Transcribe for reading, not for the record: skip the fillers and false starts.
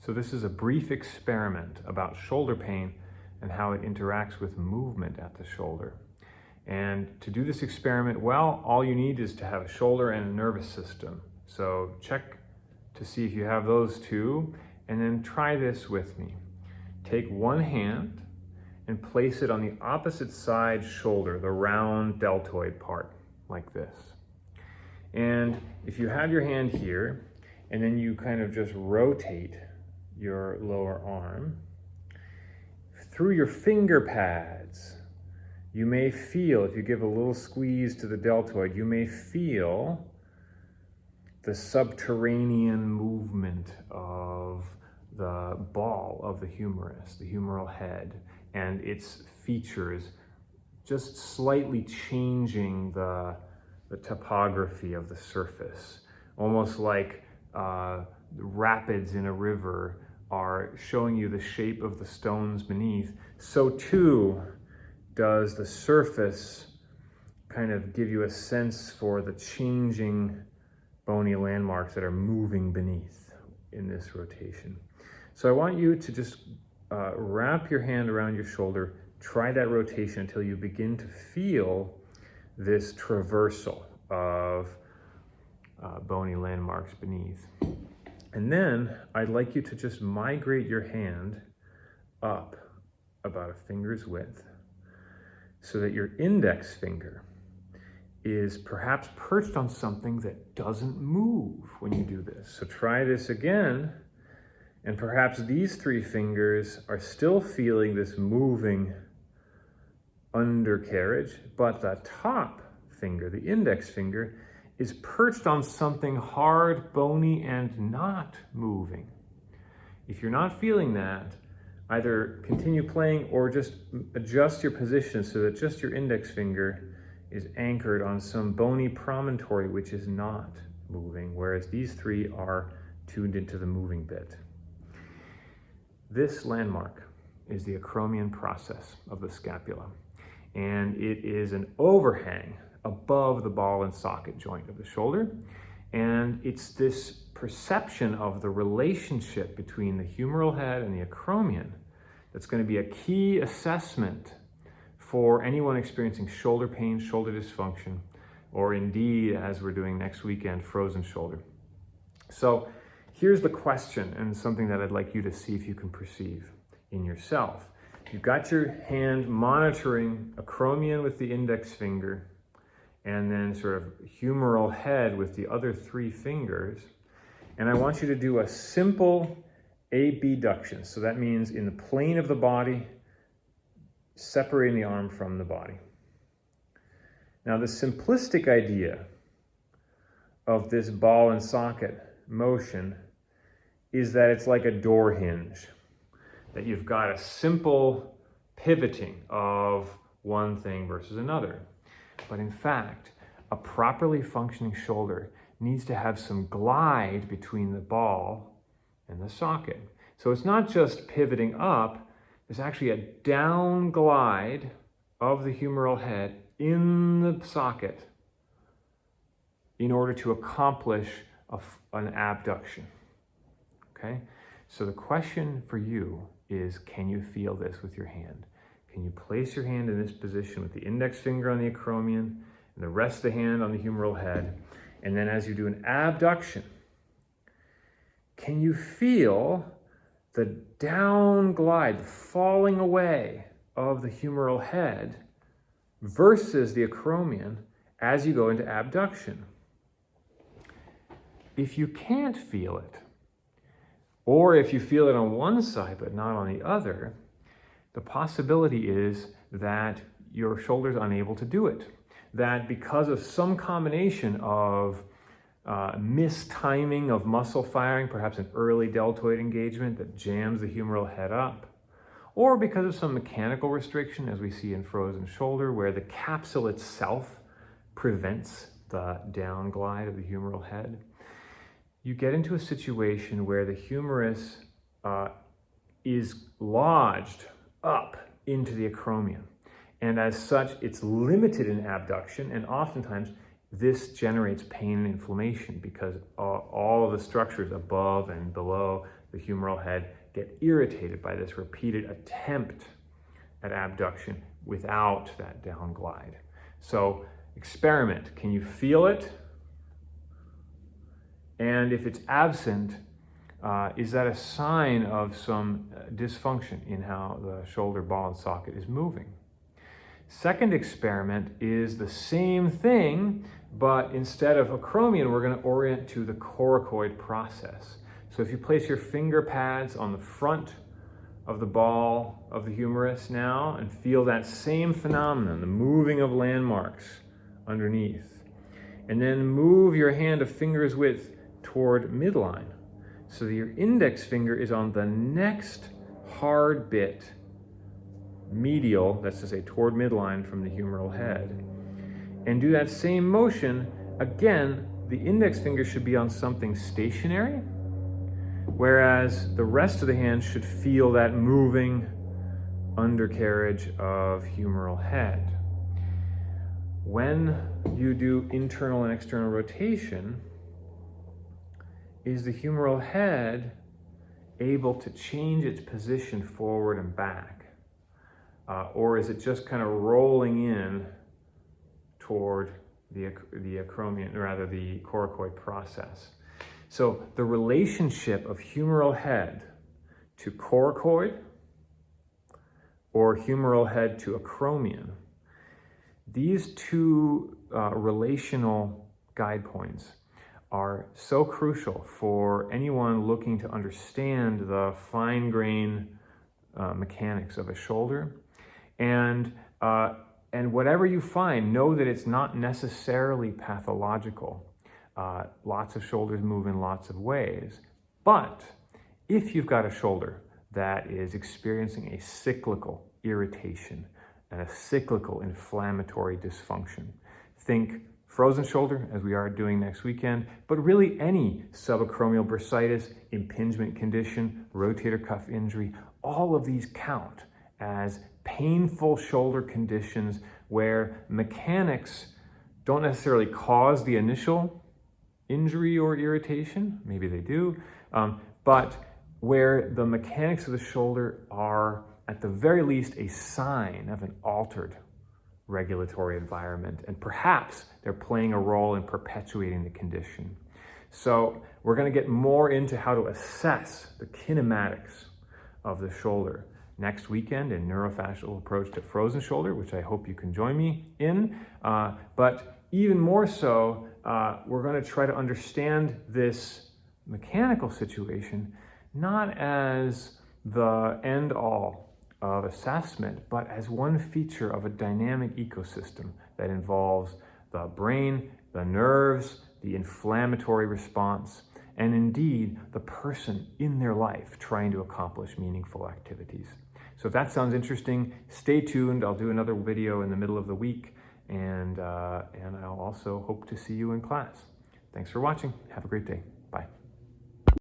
So this is a brief experiment about shoulder pain and how it interacts with movement at the shoulder. And to do this experiment well, all you need is to have a shoulder and a nervous system. So check to see if you have those two, and then try this with me. Take one hand and place it on the opposite side shoulder, the round deltoid part, like this. And if you have your hand here, and then you kind of just rotate your lower arm, through your finger pads, you may feel, if you give a little squeeze to the deltoid, you may feel the subterranean movement of the ball of the humerus, the humeral head, and its features just slightly changing the topography of the surface, almost like the rapids in a river are showing you the shape of the stones beneath. So too does the surface kind of give you a sense for the changing bony landmarks that are moving beneath in this rotation. So I want you to just wrap your hand around your shoulder, try that rotation until you begin to feel this traversal of bony landmarks beneath. And then I'd like you to just migrate your hand up about a finger's width so that your index finger is perhaps perched on something that doesn't move when you do this. So try this again, and perhaps these three fingers are still feeling this moving undercarriage, but the top finger, the index finger, is perched on something hard, bony, and not moving. If you're not feeling that, either continue playing or just adjust your position so that just your index finger is anchored on some bony promontory which is not moving, whereas these three are tuned into the moving bit. This landmark is the acromion process of the scapula, and it is an overhang above the ball and socket joint of the shoulder, and it's this perception of the relationship between the humeral head and the acromion that's going to be a key assessment for anyone experiencing shoulder pain, shoulder dysfunction, or indeed, as we're doing next weekend, frozen shoulder. So here's the question, and something that I'd like you to see if you can perceive in yourself. You've got your hand monitoring acromion with the index finger, and then sort of humeral head with the other three fingers. And I want you to do a simple abduction. So that means in the plane of the body, separating the arm from the body. Now, the simplistic idea of this ball and socket motion is that it's like a door hinge, that you've got a simple pivoting of one thing versus another. But in fact, a properly functioning shoulder needs to have some glide between the ball and the socket. So it's not just pivoting up, there's actually a down glide of the humeral head in the socket in order to accomplish an abduction. Okay? So the question for you is, can you feel this with your hand? Can you place your hand in this position with the index finger on the acromion and the rest of the hand on the humeral head? And then as you do an abduction, can you feel the down glide, the falling away of the humeral head versus the acromion as you go into abduction? If you can't feel it, or if you feel it on one side but not on the other, the possibility is that your shoulder's unable to do it. That because of some combination of mistiming of muscle firing, perhaps an early deltoid engagement that jams the humeral head up, or because of some mechanical restriction, as we see in frozen shoulder, where the capsule itself prevents the down glide of the humeral head, you get into a situation where the humerus is lodged up into the acromion. And as such, it's limited in abduction, and oftentimes this generates pain and inflammation because all of the structures above and below the humeral head get irritated by this repeated attempt at abduction without that down glide. So experiment. Can you feel it? And if it's absent, is that a sign of some dysfunction in how the shoulder ball and socket is moving? Second experiment is the same thing, but instead of acromion, we're going to orient to the coracoid process. So if you place your finger pads on the front of the ball of the humerus now and feel that same phenomenon, the moving of landmarks underneath, and then move your hand a finger's width toward midline so that your index finger is on the next hard bit medial, that's to say toward midline from the humeral head. And do that same motion, again, the index finger should be on something stationary, whereas the rest of the hand should feel that moving undercarriage of humeral head. When you do internal and external rotation, is the humeral head able to change its position forward and back? Or is it just kind of rolling in toward the acromion, rather the coracoid process? So the relationship of humeral head to coracoid or humeral head to acromion, these two relational guide points are so crucial for anyone looking to understand the fine-grained mechanics of a shoulder. And whatever you find, know that it's not necessarily pathological. Lots of shoulders move in lots of ways. But if you've got a shoulder that is experiencing a cyclical irritation and a cyclical inflammatory dysfunction, think frozen shoulder, as we are doing next weekend, but really any subacromial bursitis, impingement condition, rotator cuff injury, all of these count as painful shoulder conditions where mechanics don't necessarily cause the initial injury or irritation, maybe they do, but where the mechanics of the shoulder are at the very least a sign of an altered regulatory environment, and perhaps they're playing a role in perpetuating the condition. So we're going to get more into how to assess the kinematics of the shoulder next weekend in Neurofascial Approach to Frozen Shoulder, which I hope you can join me in. But even more so, we're going to try to understand this mechanical situation not as the end-all of assessment, but as one feature of a dynamic ecosystem that involves the brain, the nerves, the inflammatory response, and indeed the person in their life trying to accomplish meaningful activities. So if that sounds interesting, stay tuned. I'll do another video in the middle of the week, and I'll also hope to see you in class. Thanks for watching. Have a great day. Bye.